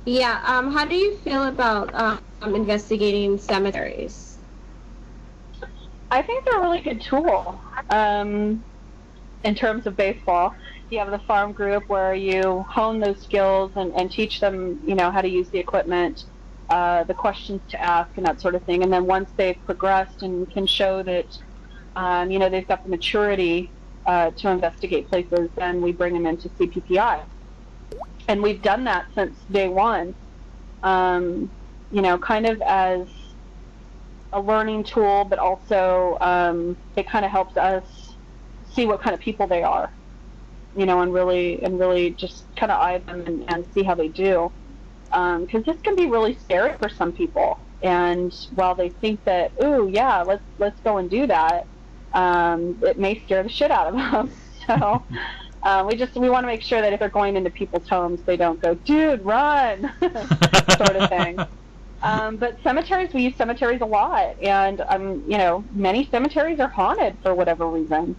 Yeah, how do you feel about investigating cemeteries? I think they're a really good tool. In terms of baseball, you have the farm group where you hone those skills and teach them, how to use the equipment, the questions to ask, and that sort of thing. And then once they've progressed and can show that, they've got the maturity to investigate places, then we bring them into C.P.P.I. And we've done that since day one, kind of as a learning tool, but also it kind of helps us see what kind of people they are, and really just kind of eye them and see how they do. Because this can be really scary for some people. And while they think that, ooh, yeah, let's go and do that, it may scare the shit out of them. So we want to make sure that if they're going into people's homes, they don't go, dude, run, sort of thing. But cemeteries, we use cemeteries a lot, and many cemeteries are haunted for whatever reason.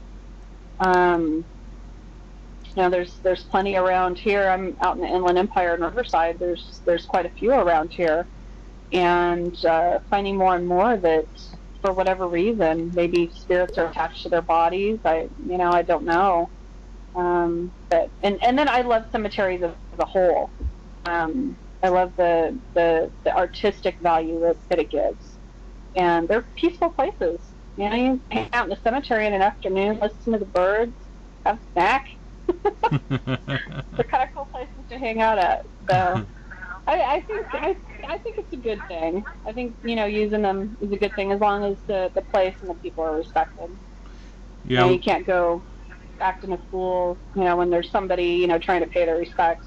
There's plenty around here. I'm out in the Inland Empire in Riverside. There's quite a few around here, and finding more and more that for whatever reason, maybe spirits are attached to their bodies. I don't know. But then I love cemeteries as a whole. I love the artistic value that it gives, and they're peaceful places. You hang out in the cemetery in an afternoon, listen to the birds, have a snack. They're kind of cool places to hang out at. So I think it's a good thing. I think using them is a good thing as long as the place and the people are respected. Yeah. You can't go acting a fool, when there's somebody trying to pay their respects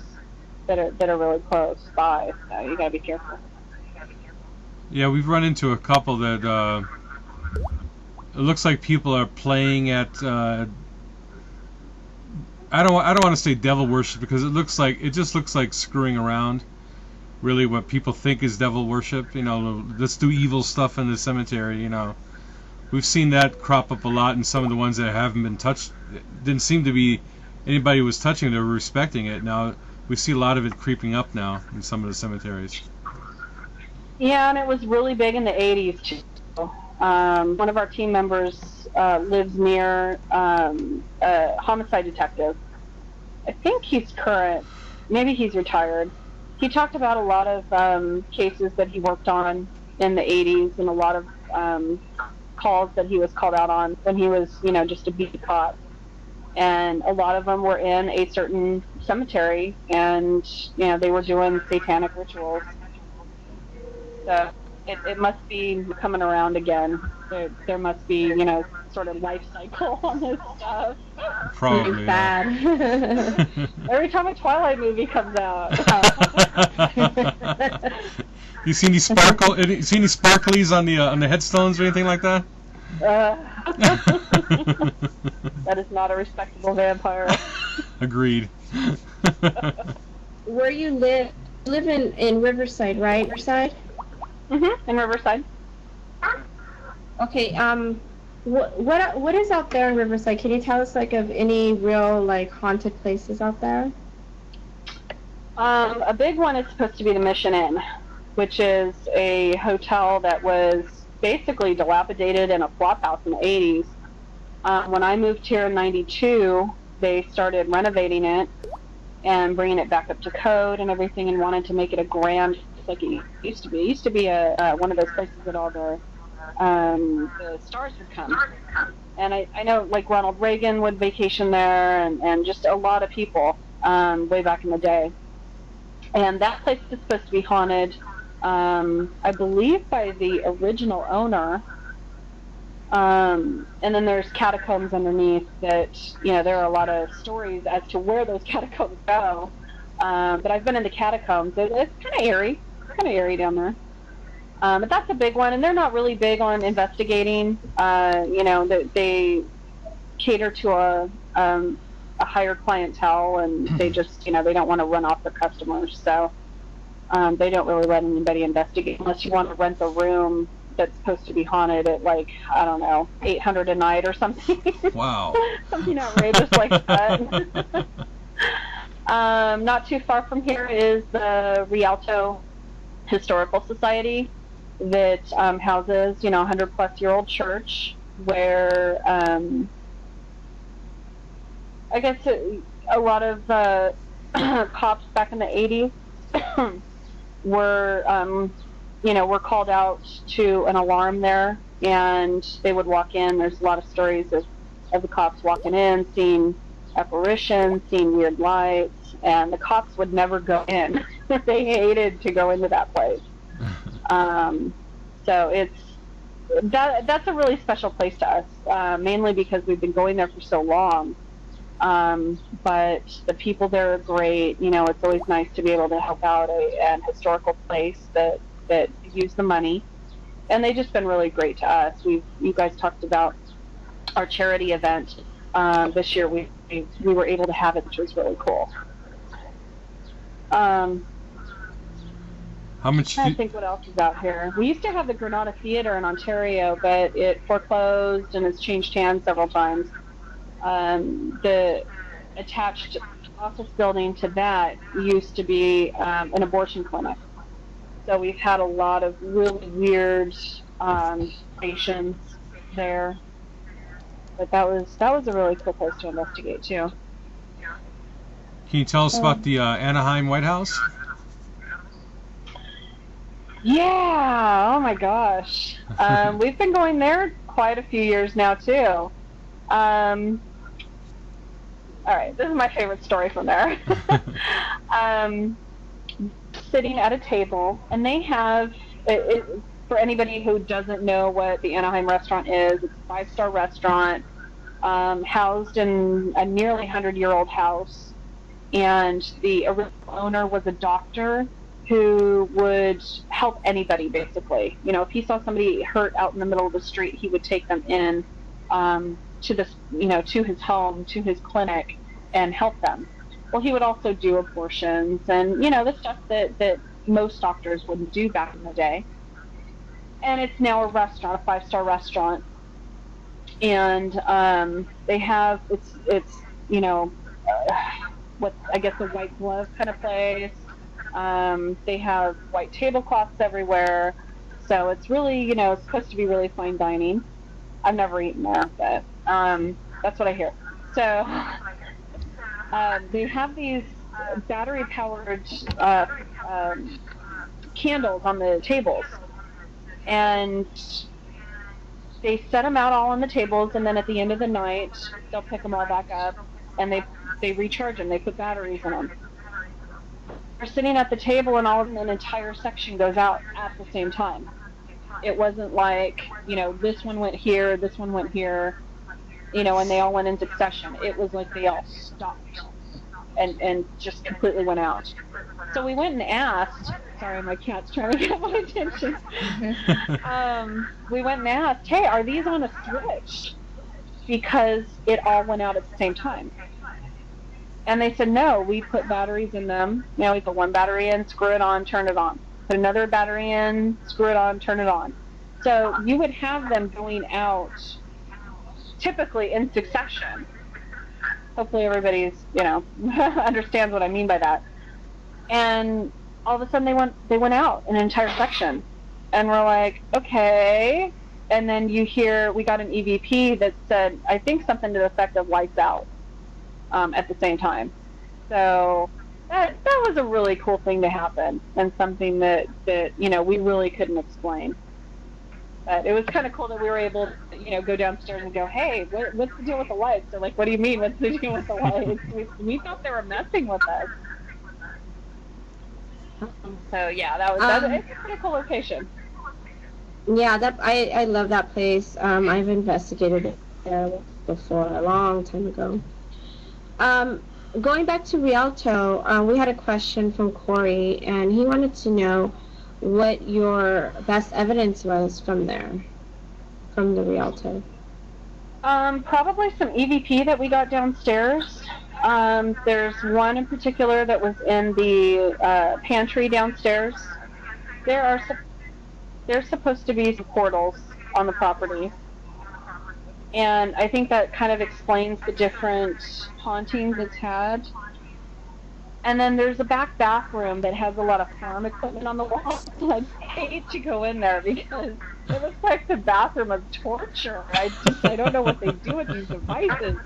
that are really close by. So you gotta be careful. Yeah, we've run into a couple that it looks like people are playing at. I don't want to say devil worship because it just looks like screwing around. Really, what people think is devil worship. Let's do evil stuff in the cemetery. We've seen that crop up a lot in some of the ones that haven't been touched. It didn't seem to be anybody who was touching it, they were respecting it. Now we see a lot of it creeping up now in some of the cemeteries. Yeah, and it was really big in the 80s too. One of our team members lives near a homicide detective. I think he's current. Maybe he's retired. He talked about a lot of cases that he worked on in the 80s and a lot of calls that he was called out on when he was, just a beat cop. And a lot of them were in a certain cemetery, and they were doing satanic rituals. So it must be coming around again. There must be sort of life cycle on this stuff. Probably. Bad. Every time a Twilight movie comes out. You see any sparklies on the headstones or anything like that? That is not a respectable vampire. Agreed. Where you live in Riverside, right? Riverside? In Riverside. Okay. What is out there in Riverside? Can you tell us of any real haunted places out there? A big one is supposed to be the Mission Inn, which is a hotel that was basically dilapidated in a flop house in the 80s. When I moved here in '92, they started renovating it and bringing it back up to code and everything, and wanted to make it a grand, like it used to be. It used to be one of those places that all the stars would come. And I know Ronald Reagan would vacation there, and just a lot of people way back in the day. And that place is supposed to be haunted, I believe, by the original owner. And then there's catacombs underneath that, there are a lot of stories as to where those catacombs go. But I've been in the catacombs. It's kind of eerie. It's kind of eerie down there. But that's a big one, and they're not really big on investigating. They cater to a higher clientele, and they just, they don't want to run off their customers. So they don't really let anybody investigate unless you want to rent the room that's supposed to be haunted at I don't know, $800 a night or something. Wow. Something outrageous like that. Not too far from here is the Rialto Historical Society that houses, you know, 100-plus-year-old church where I guess a lot of cops back in the 80s were, you know, were called out to an alarm there, and they would walk in. There's a lot of stories of the cops walking in, seeing apparitions, seeing weird lights, and the cops would never go in. They hated to go into that place. So that's a really special place to us, mainly because we've been going there for so long. But the people there are great. You know, it's always nice to be able to help out an historical place that use the money, and they've just been really great to us. You guys talked about our charity event this year. We were able to have it, which was really cool. How much? I think what else is out here. We used to have the Granada Theater in Ontario, but it foreclosed and has changed hands several times. The attached office building to that used to be an abortion clinic. So we've had a lot of really weird patients there. But that was a really cool place to investigate too. Can you tell us about the Anaheim White House? Yeah, oh my gosh. We've been going there quite a few years now too. All right, this is my favorite story from there. Sitting at a table, and they have, for anybody who doesn't know what the Anaheim restaurant is, it's a 5-star restaurant, housed in a nearly 100-year-old house, and the original owner was a doctor who would help anybody, basically. You know, if he saw somebody hurt out in the middle of the street, he would take them in to this, you know, to his home, to his clinic, and help them. Well, he would also do abortions and, you know, the stuff that most doctors wouldn't do back in the day. And it's now a restaurant, a 5-star restaurant. And they have, it's you know, what I guess a white glove kind of place. They have white tablecloths everywhere. So it's really, you know, it's supposed to be really fine dining. I've never eaten there, but that's what I hear. So they have these battery-powered candles on the tables, and they set them out all on the tables, and then at the end of the night, they'll pick them all back up, and they recharge them. They put batteries in them. They're sitting at the table, and all of an entire section goes out at the same time. It wasn't like, you know, this one went here, this one went here, you know, and they all went in succession. It was like they all stopped and just completely went out. So we went and asked, sorry, my cat's trying to get my attention. We went and asked, hey, are these on a switch? Because it all went out at the same time. And they said, no, we put batteries in them. You know, we put one battery in, screw it on, turn it on. Put another battery in, screw it on, turn it on. So you would have them going out typically in succession. Hopefully everybody's, you know, understands what I mean by that. And all of a sudden they went out in an entire section. And we're like, okay. And then you hear, we got an EVP that said, I think something to the effect of lights out at the same time. So that was a really cool thing to happen, and something that you know, we really couldn't explain. But it was kind of cool that we were able to, you know, go downstairs and go, hey, what's the deal with the lights? They're like, what do you mean, what's the deal with the lights? We thought they were messing with us. So yeah, it's a pretty cool location. Yeah, I love that place. I've investigated it there before, a long time ago. Going back to Rialto, we had a question from Corey, and he wanted to know what your best evidence was from there, from the Rialto. Probably some EVP that we got downstairs. There's one in particular that was in the pantry downstairs. There's supposed to be some portals on the property. And I think that kind of explains the different hauntings it's had. And then there's a back bathroom that has a lot of farm equipment on the wall. I hate to go in there because it looks like the bathroom of torture. I don't know what they do with these devices.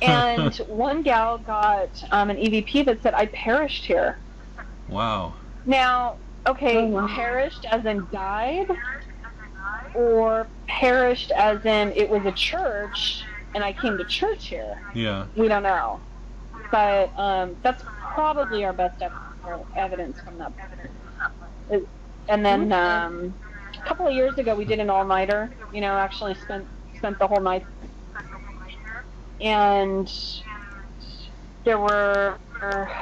And one gal got an EVP that said, "I perished here." Wow. Now, okay, Oh, wow. perished as in died, or perished as in it was a church and I came to church here. Yeah. We don't know. But that's probably our best evidence from that. And then a couple of years ago, we did an all-nighter. Actually spent the whole night. And there were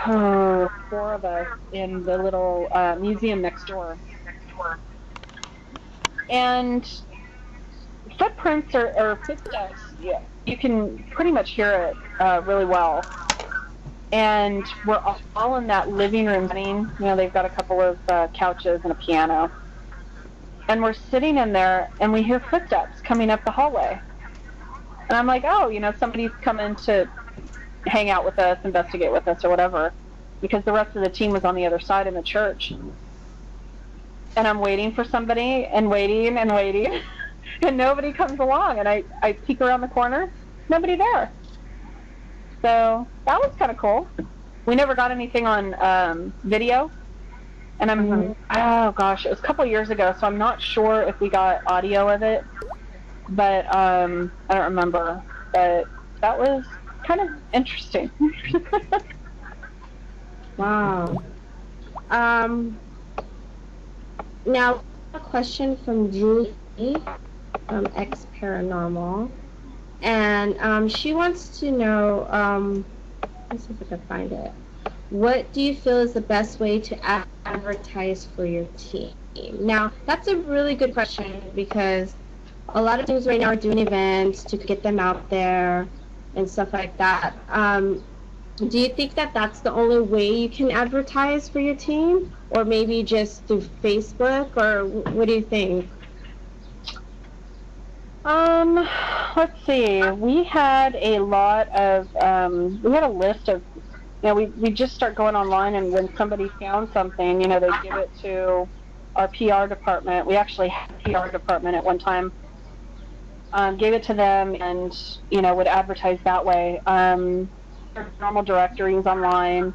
4 of us in the little museum next door. And footprints or footsteps, yeah, you can pretty much hear it really well. And we're all in that living room. They've got a couple of couches and a piano. And we're sitting in there, and we hear footsteps coming up the hallway. And I'm like, oh, somebody's coming to hang out with us, investigate with us, or whatever, because the rest of the team was on the other side in the church. And I'm waiting for somebody, and waiting, and nobody comes along. And I peek around the corner, nobody there. So that was kind of cool. We never got anything on video. And oh gosh, it was a couple years ago, so I'm not sure if we got audio of it. But I don't remember. But that was kind of interesting. Wow. Now, a question from Julie from X Paranormal. And she wants to know, let's see if I can find it. What do you feel is the best way to advertise for your team? Now, that's a really good question because a lot of teams right now are doing events to get them out there and stuff like that. Do you think that that's the only way you can advertise for your team? Or maybe just through Facebook? Or what do you think? Let's see. We had a lot of, we had a list of, we just start going online, and when somebody found something, they give it to our PR department. We actually had a PR department at one time. Gave it to them and, would advertise that way. Normal directories online.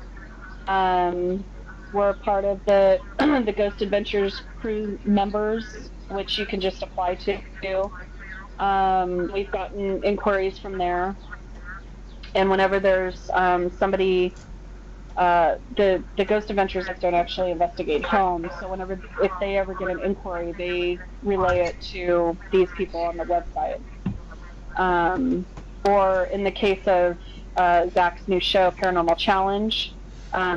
We're part of the the Ghost Adventures crew members, which you can just apply to. We've gotten inquiries from there, and whenever there's somebody, the Ghost Adventures don't actually investigate homes, so if they ever get an inquiry, they relay it to these people on the website. Or in the case of Zach's new show, Paranormal Challenge,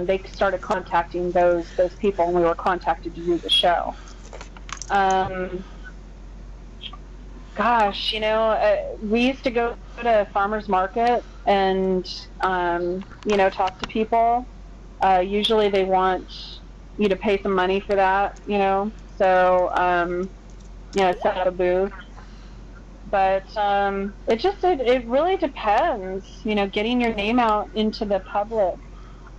they started contacting those people, and we were contacted to do the show. Gosh, we used to go to farmers market and, talk to people. Usually they want you to pay some money for that, so, set up a booth. But it really depends. Getting your name out into the public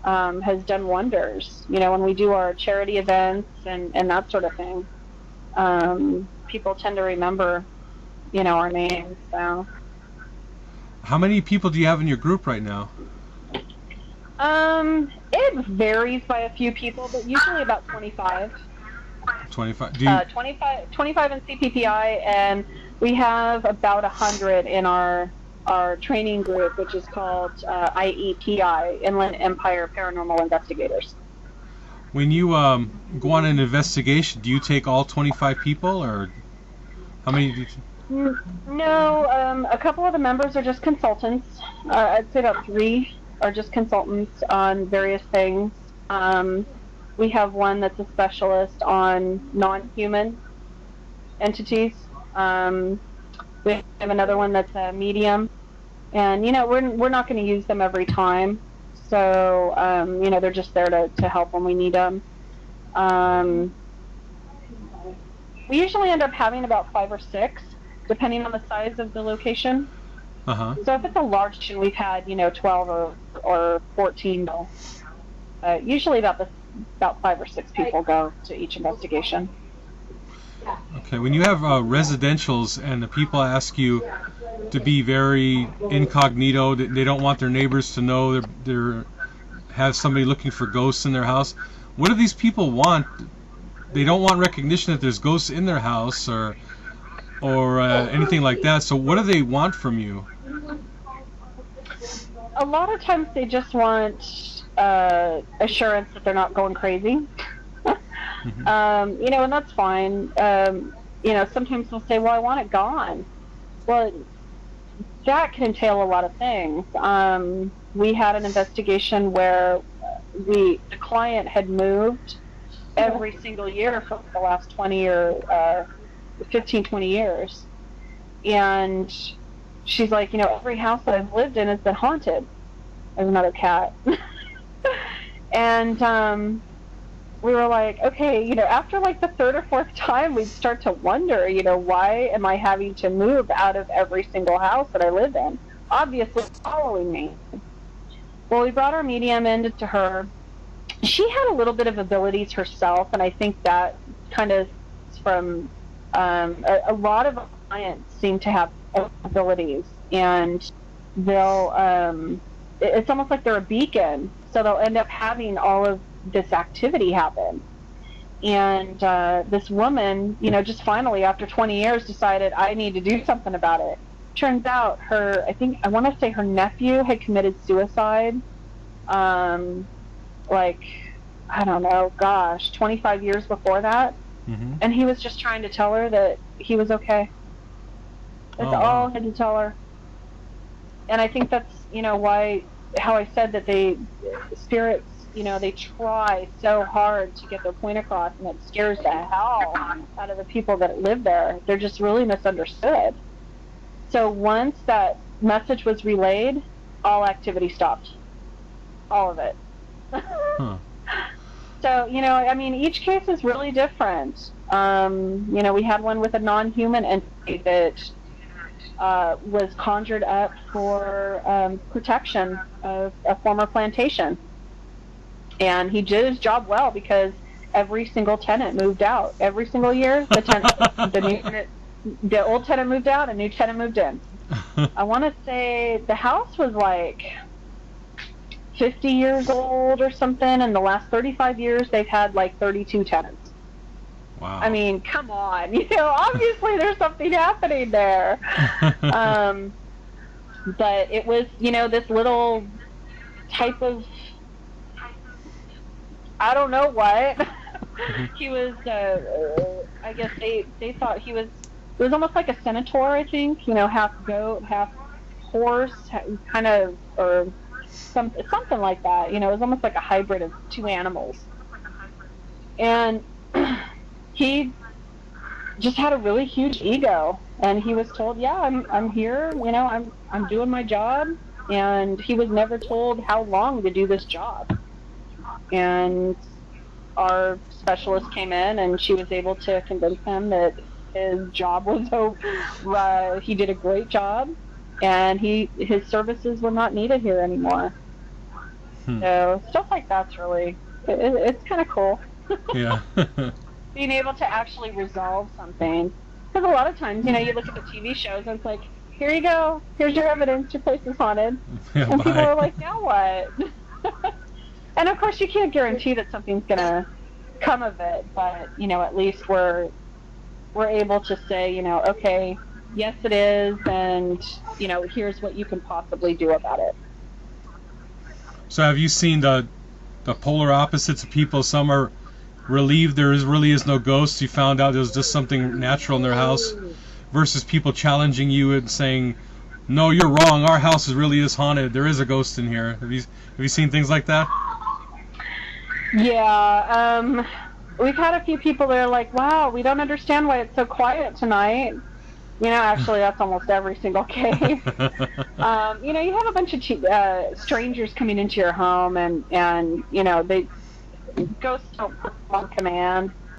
has done wonders. When we do our charity events and that sort of thing, people tend to remember our names. So. How many people do you have in your group right now? It varies by a few people, but usually about 25. 25. 25 in C.P.P.I, and we have about 100 in our training group, which is called IEPI, Inland Empire Paranormal Investigators. When you go on an investigation, do you take all 25 people, or how many do you? No, a couple of the members are just consultants. I'd say about 3 are just consultants on various things. We have one that's a specialist on non-human entities. We have another one that's a medium, and we're not going to use them every time. So they're just there to help when we need them. We usually end up having about 5 or 6, depending on the size of the location. Uh-huh. So if it's a large, and we've had 12 or 14, usually about 5 or 6 people go to each investigation. Okay, when you have residentials and the people ask you to be very incognito, they don't want their neighbors to know they're have somebody looking for ghosts in their house. What do these people want? They don't want recognition that there's ghosts in their house or anything like that. So what do they want from you? A lot of times they just want assurance that they're not going crazy. Mm-hmm. And that's fine. Sometimes they'll say, well, I want it gone. Well, that can entail a lot of things. We had an investigation where the client had moved every single year for the last 15, 20 years. And she's like, every house that I've lived in has been haunted. There's another cat. And we were like, okay, after like the third or fourth time, we'd start to wonder, why am I having to move out of every single house that I live in? Obviously following me. Well, we brought our medium in to her. She had a little bit of abilities herself, and I think that kind of from a lot of clients seem to have abilities, and they'll it's almost like they're a beacon, so they'll end up having all of this activity happen. And this woman, just finally after 20 years decided, I need to do something about it. Turns out I want to say her nephew had committed suicide, like, I don't know, 25 years before that. Mm-hmm. And he was just trying to tell her that he was okay. That's all he had to tell her. And I think that's, how I said that spirits, they try so hard to get their point across, and it scares the hell out of the people that live there. They're just really misunderstood. So once that message was relayed, all activity stopped. All of it. Huh. So, each case is really different. We had one with a non-human entity that was conjured up for protection of a former plantation. And he did his job well because every single tenant moved out. Every single year, the old tenant moved out, a new tenant moved in. I want to say the house was like 50 years old or something, and the last 35 years they've had like 32 tenants. Wow. I mean, come on, obviously there's something happening there. But it was, this little type of, I don't know what. He was, I guess they thought it was almost like a centaur, I think, half goat, half horse, kind of, or something like that. It was almost like a hybrid of two animals. And he just had a really huge ego, and he was told, yeah, I'm here, I'm doing my job, and he was never told how long to do this job. And our specialist came in, and she was able to convince him that his job was he did a great job, and his services were not needed here anymore. So stuff like that's really, it's kind of cool. Yeah. Being able to actually resolve something. Because a lot of times, you look at the TV shows and it's like, here you go, here's your evidence, your place is haunted. Yeah, and people are like, now what? And of course you can't guarantee that something's going to come of it, but, at least we're able to say, okay, yes it is, and, here's what you can possibly do about it. So have you seen the polar opposites of people? Some are relieved there really is no ghosts. You found out there was just something natural in their house, versus people challenging you and saying, no, you're wrong, our house really is haunted, there is a ghost in here. Have you seen things like that? Yeah, we've had a few people that are like, wow, we don't understand why it's so quiet tonight. Actually, that's almost every single case. You have a bunch of strangers coming into your home, and ghosts don't perform on command.